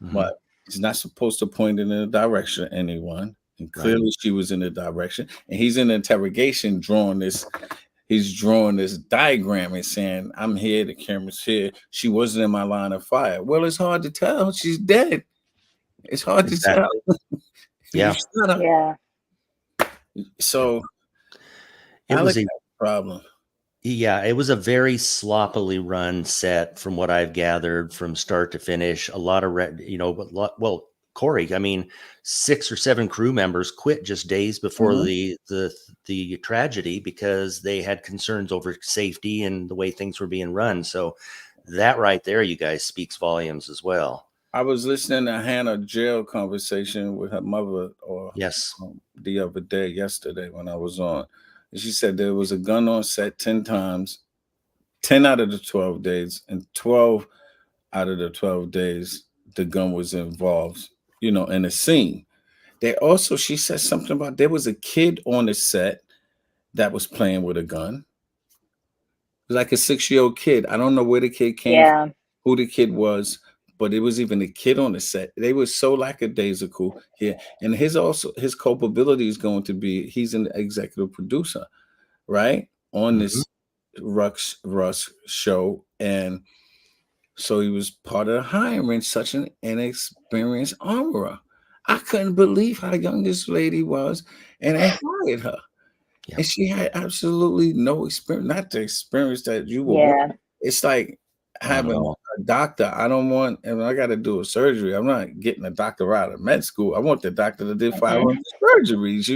But he's not supposed to point it in a direction of anyone. And clearly she was in the direction. And he's in interrogation drawing this. He's drawing this diagram and saying, I'm here, the camera's here. She wasn't in my line of fire. Well, it's hard to tell. She's dead. It's hard to tell. Yeah. So it was a problem. Yeah, it was a very sloppily run set from what I've gathered from start to finish. A lot of, Corey, I mean, 6 or 7 crew members quit just days before the tragedy because they had concerns over safety and the way things were being run. So that right there, you guys, speaks volumes as well. I was listening to Hannah jail conversation with her mother Yes. The other day, yesterday when I was on. And she said there was a gun on set 10 times, 10 out of the 12 days, and 12 out of the 12 days, the gun was involved, in a scene. She said something about there was a kid on the set that was playing with a gun. It was like a 6-year-old kid. I don't know where the kid came from, who the kid was, but it was even a kid on the set. They were so lackadaisical here. And his culpability is going to be, he's an executive producer, right? On this Rush show. And so he was part of hiring such an inexperienced armorer. I couldn't believe how young this lady was, and they hired her. Yeah. And she had absolutely no experience, not the experience that you will want. It's like having a doctor. I don't want, and I got to do a surgery. I'm not getting a doctor out of med school. I want the doctor that did 500 surgeries,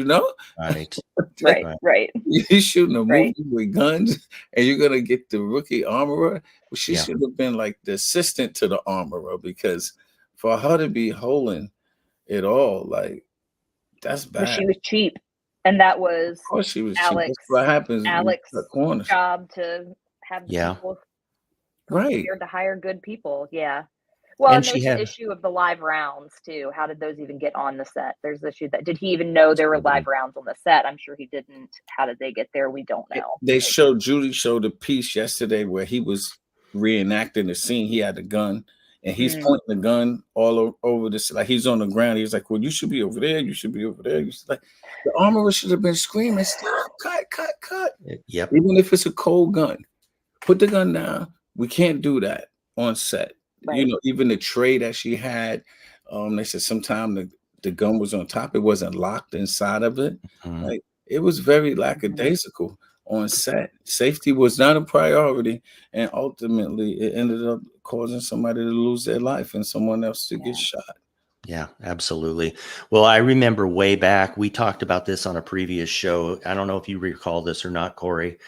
Right. Right. You're shooting a movie with guns, and you're going to get the rookie armorer. Well, she should have been like the assistant to the armorer, because for her to be holding it all, like, that's bad. But she was cheap. And that was she was Alex. That's what happens. Alex's job to have people prepared to hire good people. Yeah. Well, and there's the issue of the live rounds too. How did those even get on the set? There's the issue that did he even know there were live rounds on the set? I'm sure he didn't. How did they get there? We don't know. Judy showed a piece yesterday where he was reenacting the scene. He had a gun. And he's pointing the gun all over this, like he's on the ground. He's like, "Well, you should be over there. You should be over there." Like, the armorer should have been screaming, "Stop! Cut!" Yep. Even if it's a cold gun, put the gun down. We can't do that on set. Right. Even the tray that she had, they said sometime the gun was on top. It wasn't locked inside of it. Like, it was very lackadaisical on set. Safety was not a priority, and ultimately it ended up causing somebody to lose their life and someone else to get shot. Yeah, absolutely. Well, I remember way back, we talked about this on a previous show. I don't know if you recall this or not, Corey,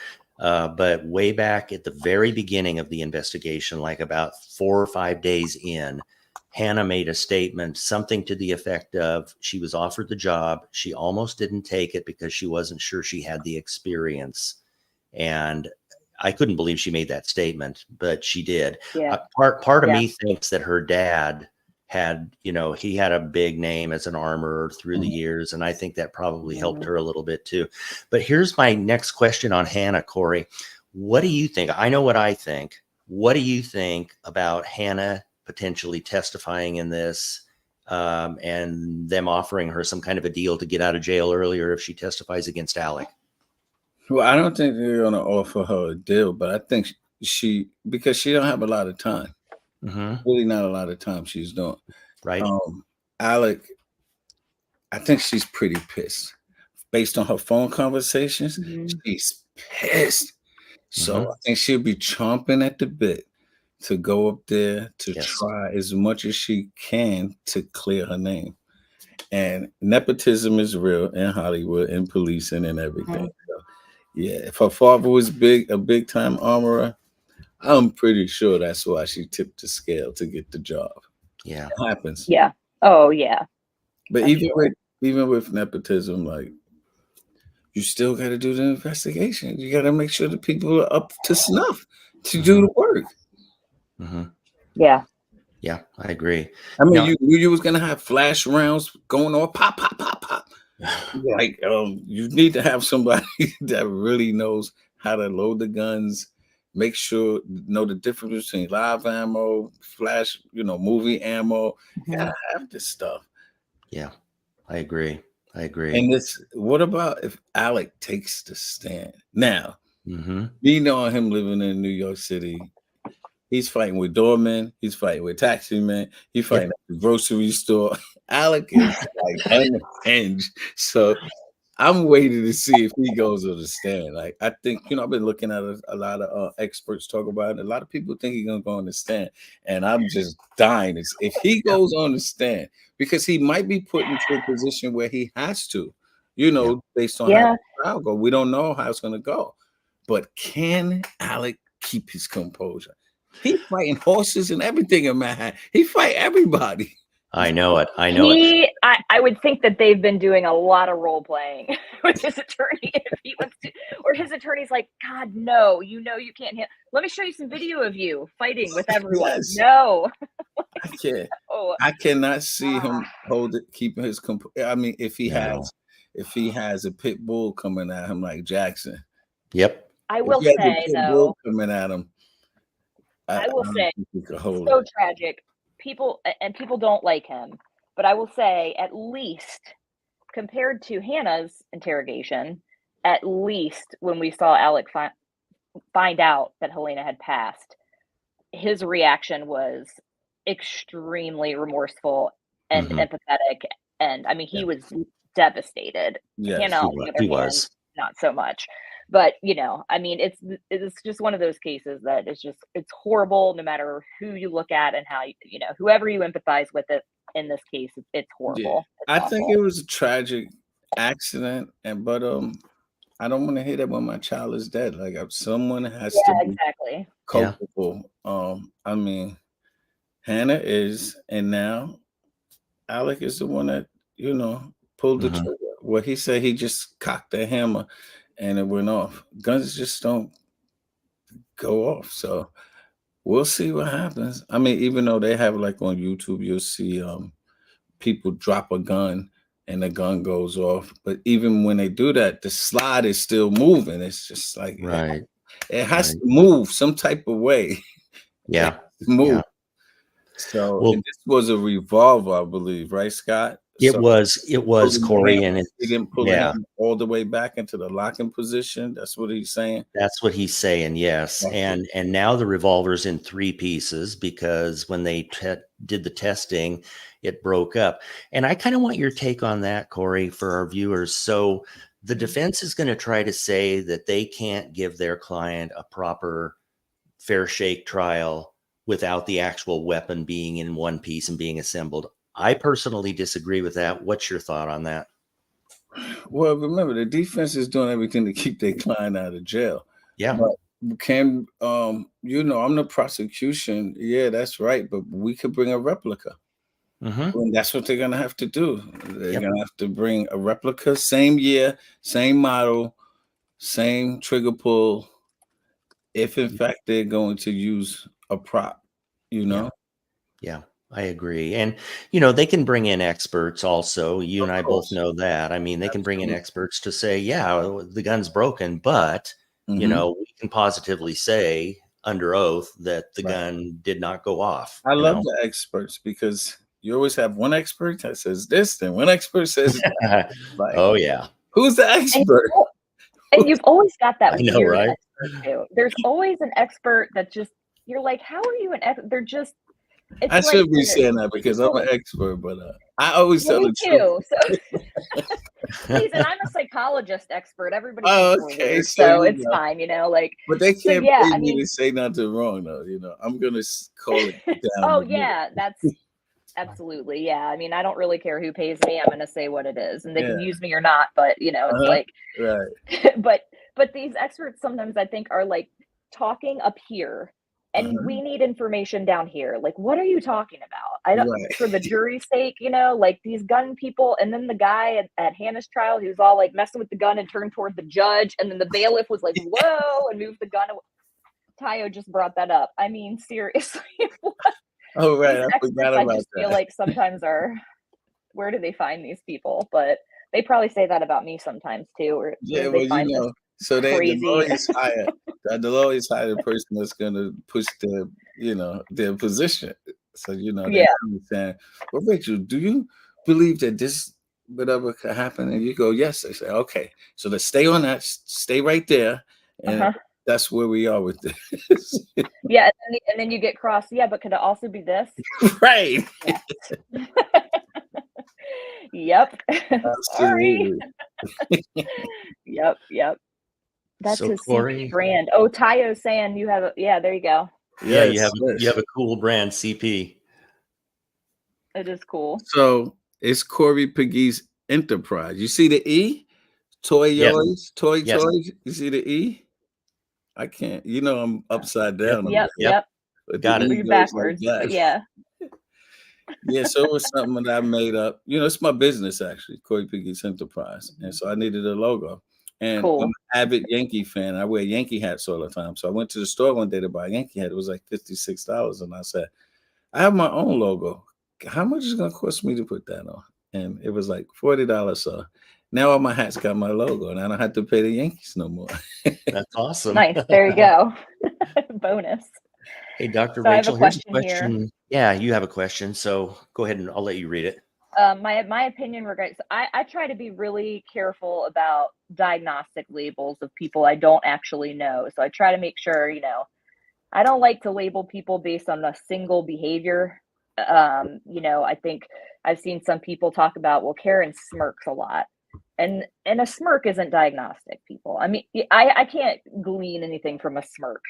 but way back at the very beginning of the investigation, like about 4 or 5 days in, Hannah made a statement, something to the effect of she was offered the job. She almost didn't take it because she wasn't sure she had the experience. And I couldn't believe she made that statement, but she did. Yeah. Part of me thinks that her dad had, he had a big name as an armorer through the years. And I think that probably helped her a little bit too. But here's my next question on Hannah, Corey. What do you think? I know what I think. What do you think about Hannah potentially testifying in this and them offering her some kind of a deal to get out of jail earlier if she testifies against Alec? Well, I don't think they're going to offer her a deal, but I think because she don't have a lot of time. Really not a lot of time she's doing. Right. Alec, I think she's pretty pissed. Based on her phone conversations, she's pissed. So I think she'll be chomping at the bit to go up there to try as much as she can to clear her name. And nepotism is real in Hollywood, in policing and everything. So, yeah, if her father was a big time armorer, I'm pretty sure that's why she tipped the scale to get the job. Yeah, it happens. Yeah. Oh yeah. But even with nepotism, like, you still got to do the investigation. You got to make sure the people are up to snuff to do the work. Yeah. Yeah, I agree. I mean, you was gonna have flash rounds going on, pop, pop, pop, pop. Like, you need to have somebody that really knows how to load the guns, know the difference between live ammo, flash, movie ammo. You gotta have this stuff. Yeah, I agree. And what about if Alec takes the stand? Now, me knowing him living in New York City, he's fighting with doormen, he's fighting with taxi men, he's fighting at the grocery store. Alec is like unhinged. So I'm waiting to see if he goes on the stand. Like, I think, I've been looking at a lot of experts talk about it. A lot of people think he's gonna go on the stand, and I'm just dying. If he Yeah. goes on the stand, because he might be put into a position where he has to, Yeah. based on how Yeah. the trial go. We don't know how it's gonna go, but can Alec keep his composure? He fighting horses and everything in Manhattan. He fight everybody. I know it. I know it. I would think that they've been doing a lot of role playing with his attorney if he wants to, or his attorney's like, God, no, you can't. Let me show you some video of you fighting with everyone. Yes. No, I can't. oh, I cannot see him keeping his I mean, if he No. has a pit bull coming at him like Jackson. Yep. I will If he has say a pit though, bull coming at him, I will don't say, think he could hold so it. tragic. People don't like him, but I will say, at least compared to Hannah's interrogation, at least when we saw Alec find out that Helena had passed, his reaction was extremely remorseful and Mhm. empathetic. And I mean, he Yeah. was devastated. Yes, Hannah, on the other He hand, was. not so much. But I mean, it's just one of those cases that it's horrible no matter who you look at and how whoever you empathize with it in this case, it's yeah. horrible. It's I think awful. it was a tragic accident, but I don't want to hear that when my child is dead. Like, someone has to Yeah, be exactly. Yeah. culpable. I mean, Hannah is, and now Alec is the one that pulled the Mhm. trigger. Well, he said he just cocked the hammer and it went off. Guns just don't go off. So we'll see what happens. I mean, even though they have, like, on YouTube, you'll see people drop a gun and the gun goes off. But even when they do that, the slide is still moving. It's just like Right. it has Right. to move some type of way. It has Yeah. to move. Yeah. So, Well, and this was a revolver, I believe, right, Scott? it So was Corey, and he didn't pull the yeah, hammer all the way back into the locking position. That's what he's saying. that's what he's saying. Yes, Okay. and now the revolver's in three pieces because when they did the testing, it broke up. And I kind of want your take on that, Corey, for our viewers. So the defense is going to try to say that they can't give their client a proper fair shake trial without the actual weapon being in one piece and being assembled. I personally disagree with that. What's your thought on that? Well, remember, the defense is doing everything to keep their client out of jail. Yeah. But I'm the prosecution. Yeah, that's right. But we could bring a replica. Mm-hmm. And that's what they're gonna have to do. They're Yep. gonna have to bring a replica, same year, same model, same trigger pull. If in fact they're going to use a prop, you Yeah. know. Yeah, I agree. And, they can bring in experts also. You Of and I both course. know that. I mean, they can bring in Absolutely. experts to say, yeah, the gun's broken, but, Mhm. we can positively say under oath that the Right. gun did not go off, I love the experts because you always have one expert that says this, then one expert says that. Like, Oh, yeah. who's the And, expert? and you've always got that I know, weird right? expert too. There's always an expert that you're like, how are you an expert? They're just, it's I like should be saying that because I'm people. an expert, but I always Yeah, tell me the truth. too. So please, and I'm a psychologist expert. Everybody Oh, thinks we're okay. weird, So so it's fine, like. but they So can't yeah, pay I me mean, to say nothing wrong, though. I'm gonna call it down. oh a minute. yeah, that's absolutely, yeah. I mean, I don't really care who pays me. I'm gonna say what it is, and they can Yeah. use me or not. But it's Uh-huh. like, Right. but these experts sometimes I think are like talking up here, and Uh-huh. we need information down here. Like, what are you talking about? I don't, Right. for the jury's sake, like these gun people, and then the guy at Hannah's trial who's all like messing with the gun and turned toward the judge, and then the bailiff was like, "Whoa," and moved the gun away. Tayo just brought that up. I mean, seriously, Oh, right. these I experts, forgot I about just feel that. like sometimes where do they find these people? But they probably say that about me sometimes too, or where Yeah, do well, they find this so the crazy? lawyers hire the person that's gonna push their position. So they're Yeah. saying, "Well, Rachel, do you believe that this whatever could happen?" And you go, "Yes." They say, "Okay, so let's stay on that. Stay right there." And Uh-huh. that's where we are with this. Yeah, and then you get crossed. Yeah, but could it also be this? Right. Yes. Yep. Sorry. Absolutely. Yep. That's So his CP Corey, brand. Oh, Tayo's saying you have yeah, there you go. yeah, you Yes, have yes. a cool brand, CP. It is cool. So it's Corey Pegues Enterprise. You see the E? Yes, Toys. yes, You see the E? I can't. You know, I'm upside yep, down a bit, yep, Yep. but the got it. E You're goes like backwards, but that. yeah, Yeah, so it was something that I made up. You know, it's my business actually, Corey Pegues Enterprise, and so I needed a logo. And I'm cool. an avid Yankee fan. I wear Yankee hats all the time. So I went to the store one day to buy a Yankee hat. It was like $56, and I said, I have my own logo. How much is it gonna cost me to put that on? And it was like $40. So now all my hats got my logo, and I don't have to pay the Yankees no more. That's awesome. Nice. There you go. Bonus. Hey, Dr. So I have a Rachel, here's a question here. Yeah, you have a question. So go ahead and I'll let you read it. My opinion regards I try to be really careful about diagnostic labels of people I don't actually know. So I try to make sure, I don't like to label people based on a single behavior. I think I've seen some people talk about, well, Karen smirks a lot. And a smirk isn't diagnostic, people. I mean, I can't glean anything from a smirk.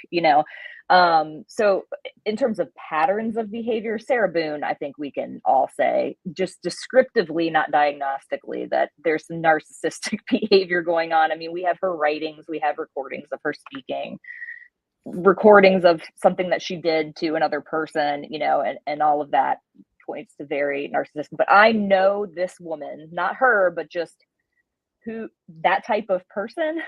So in terms of patterns of behavior, Sarah Boone, I think we can all say just descriptively, not diagnostically, that there's some narcissistic behavior going on. I mean, we have her writings, we have recordings of her speaking, recordings of something that she did to another person, and all of that points to very narcissistic. But I know this woman, not her, but just who that type of person.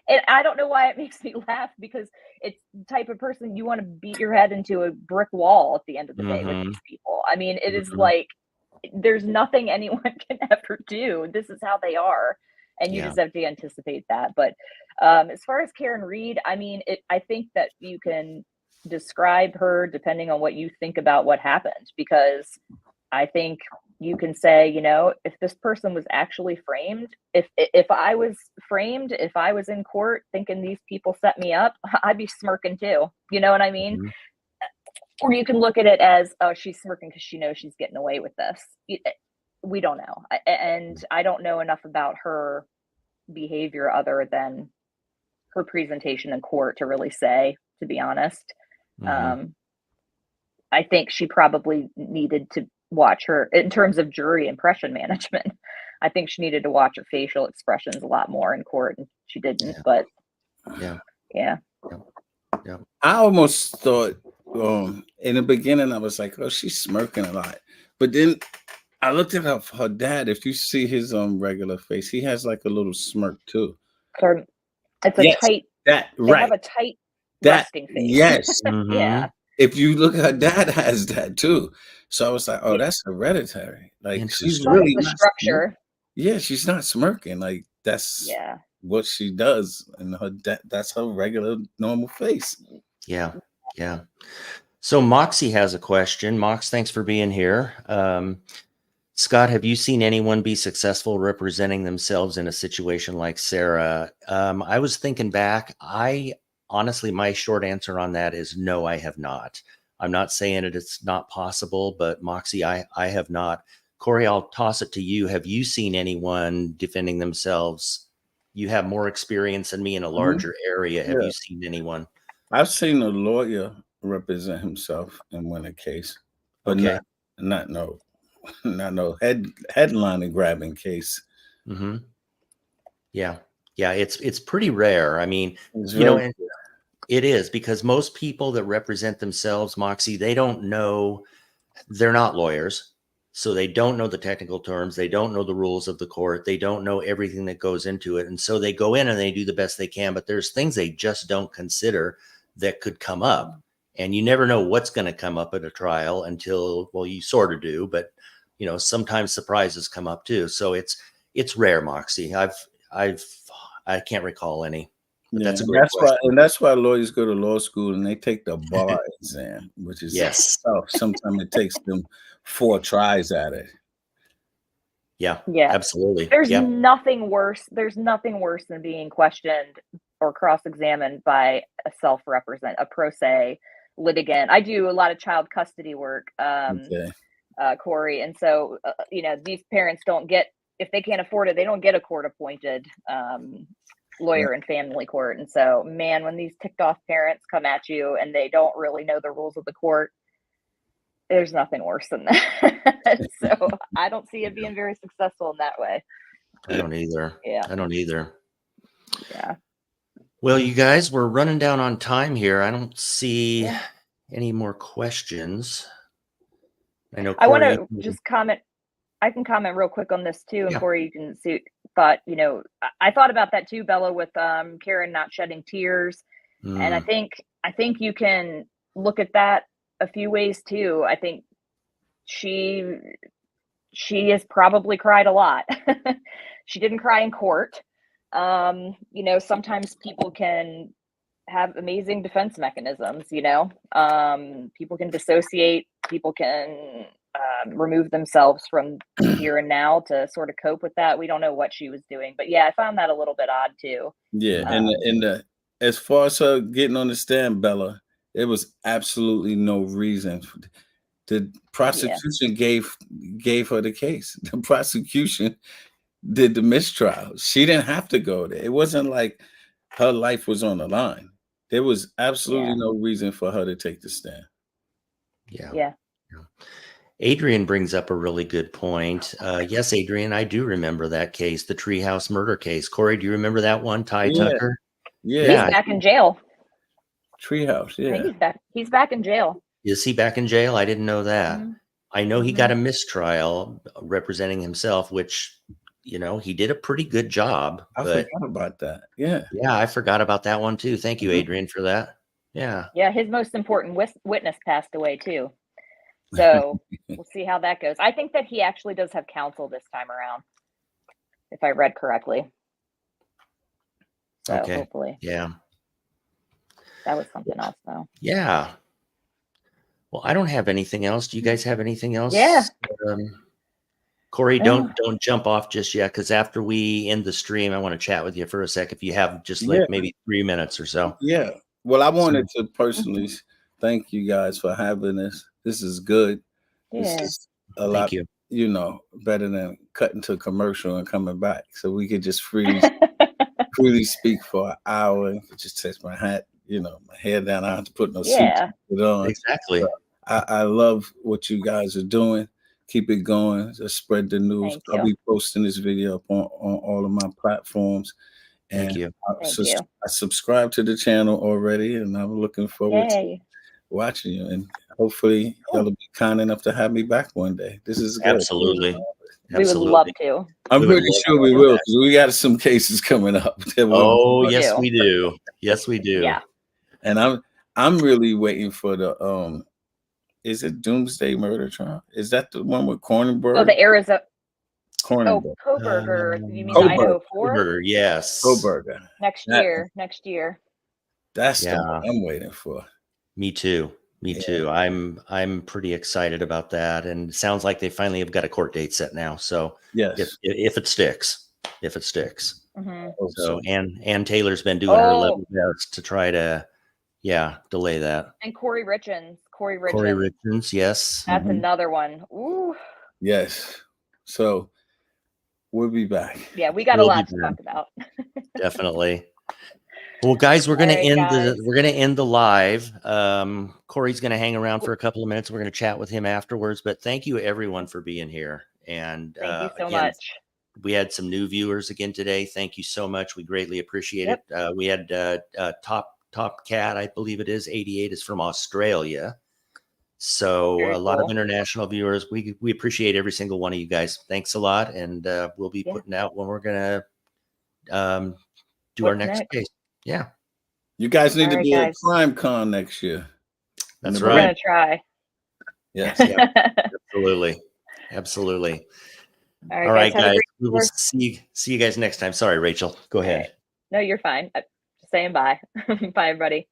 And I don't know why it makes me laugh, because it's the type of person you want to beat your head into a brick wall at the end of the day with Mm-hmm. these people. I mean, it is Mm-hmm. like there's nothing anyone can ever do. This is how they are. And you Yeah. just have to anticipate that. But as far as Karen Reed, I mean, I think that you can describe her depending on what you think about what happened, because I think you can say, if this person was actually framed, if I was framed, if I was in court thinking these people set me up, I'd be smirking too. You know what I mean? Mm-hmm. Or you can look at it as, oh, she's smirking because she knows she's getting away with this. We don't know. And I don't know enough about her behavior other than her presentation in court to really say, to be honest. Mm-hmm. I think she probably needed to watch her in terms of jury impression management. I think she needed to watch her facial expressions a lot more in court, and she didn't. Yeah. But Yeah. I almost thought in the beginning I was like, oh, she's smirking a lot. But then I looked at her dad. If you see his regular face, he has like a little smirk too. It's a tight. They have a tight resting face. Yes. Mm-hmm. Yeah. If you look, her dad has that too. So I was like, oh, that's hereditary. Like she's really the not structure. Yeah, she's not smirking. Like that's what she does, and that's her regular normal face. Yeah. So Moxie has a question. Mox, thanks for being here. Scott, have you seen anyone be successful representing themselves in a situation like Sarah? I was thinking back. Honestly, my short answer on that is no, I have not. I'm not saying it's not possible, but Moxie, I have not. Corey, I'll toss it to you. Have you seen anyone defending themselves? You have more experience than me in a larger area. Have you seen anyone? I've seen a lawyer represent himself and win a case, but not no headline grabbing case. Mm-hmm. Yeah, it's pretty rare. I mean, it is, because most people that represent themselves, Moxie, they don't know, they're not lawyers, so they don't know the technical terms, they don't know the rules of the court, they don't know everything that goes into it, and so they go in and they do the best they can, but there's things they just don't consider that could come up, and you never know what's going to come up at a trial until, well, you sort of do, but sometimes surprises come up too. So it's rare, Moxie. I can't recall any. But that's a great question. That's why lawyers go to law school and they take the bar exam, which is tough. Sometimes it takes them 4 tries at it. Yeah, absolutely. There's nothing worse. There's nothing worse than being questioned or cross-examined by a pro se litigant. I do a lot of child custody work, Corey, and so these parents don't get if they can't afford it, they don't get a court appointed lawyer in family court. And so, man, when these ticked off parents come at you and they don't really know the rules of the court, there's nothing worse than that. So I don't see it being very successful in that way. I don't either. Yeah. I don't either. Yeah. Well, you guys, we're running down on time here. I don't see any more questions. I know. I want to just comment. I can comment real quick on this too, and Corey, you can see. But I thought about that too, Bella, with Karen not shedding tears, and I think you can look at that a few ways too. I think she has probably cried a lot. She didn't cry in court. Sometimes people can have amazing defense mechanisms. People can dissociate. People can remove themselves from the here and now to sort of cope with that. We don't know what she was doing, but I found that a little bit odd too. Yeah, and as far as her getting on the stand, Bella, there was absolutely no reason. The prosecution gave her the case. The prosecution did the mistrial. She didn't have to go there. It wasn't like her life was on the line. There was absolutely no reason for her to take the stand. Yeah. Adrian brings up a really good point. Yes, Adrian, I do remember that case, the Treehouse murder case. Corey, do you remember that one? Ty Tucker? Yeah. He's back in jail. Treehouse, He's back in jail. Is he back in jail? I didn't know that. Mm-hmm. I know he got a mistrial representing himself, which, he did a pretty good job. I forgot about that. Yeah, I forgot about that one too. Thank you, Adrian, for that. Yeah. His most important witness passed away too. So we'll see how that goes. I think that he actually does have counsel this time around, if I read correctly. So hopefully. Yeah. That was something else though. Yeah. Well, I don't have anything else. Do you guys have anything else? Yeah. Corey, don't jump off just yet, because after we end the stream, I want to chat with you for a sec. If you have just maybe 3 minutes or so. Yeah. Well, I wanted to personally thank you guys for having this. This is good. Yeah. This is a lot, better than cutting to commercial and coming back. So we could just freely speak for an hour. Just touch my hat, my hair down. I don't have to put no suit on. Exactly. So I love what you guys are doing. Keep it going. Just spread the news. I'll be posting this video up on all of my platforms. And Thank you. I subscribe to the channel already, and I'm looking forward to watching you. And hopefully y'all will be kind enough to have me back one day. This is good. Absolutely. We would love to. I'm pretty sure we will, because we got some cases coming up. Yes, we do. Yes, we do. Yeah. And I'm really waiting for the is it Doomsday Murder Trial? Is that the one with Cronenberg? Oh, the Arizona. Cronenberg. Kohberger. You mean Idaho 4? Kohberger, yes. Kohberger. Next year. That's the one I'm waiting for. Me too. I'm pretty excited about that, and it sounds like they finally have got a court date set now. So if it sticks. Mm-hmm. So Ann Taylor's been doing her level best to try to delay that. And Corey Richins, yes. That's another one. Ooh. Yes. So we'll be back. Yeah, we got a lot to talk about. Definitely. Well, guys, we're going to end the live. Corey's going to hang around for a couple of minutes. We're going to chat with him afterwards. But thank you, everyone, for being here. And thank you so much. We had some new viewers again today. Thank you so much. We greatly appreciate it. We had Top Cat, I believe it is 88, is from Australia. So a lot of international viewers. We appreciate every single one of you guys. Thanks a lot. And we'll be putting out when we're going to do our next case. Yeah. You guys need to be at Crime Con next year. That's right. We're going to try. Yes. Absolutely. All right, guys. We will see you guys next time. Sorry, Rachel. Go ahead. No, you're fine. Just saying bye. Bye, everybody.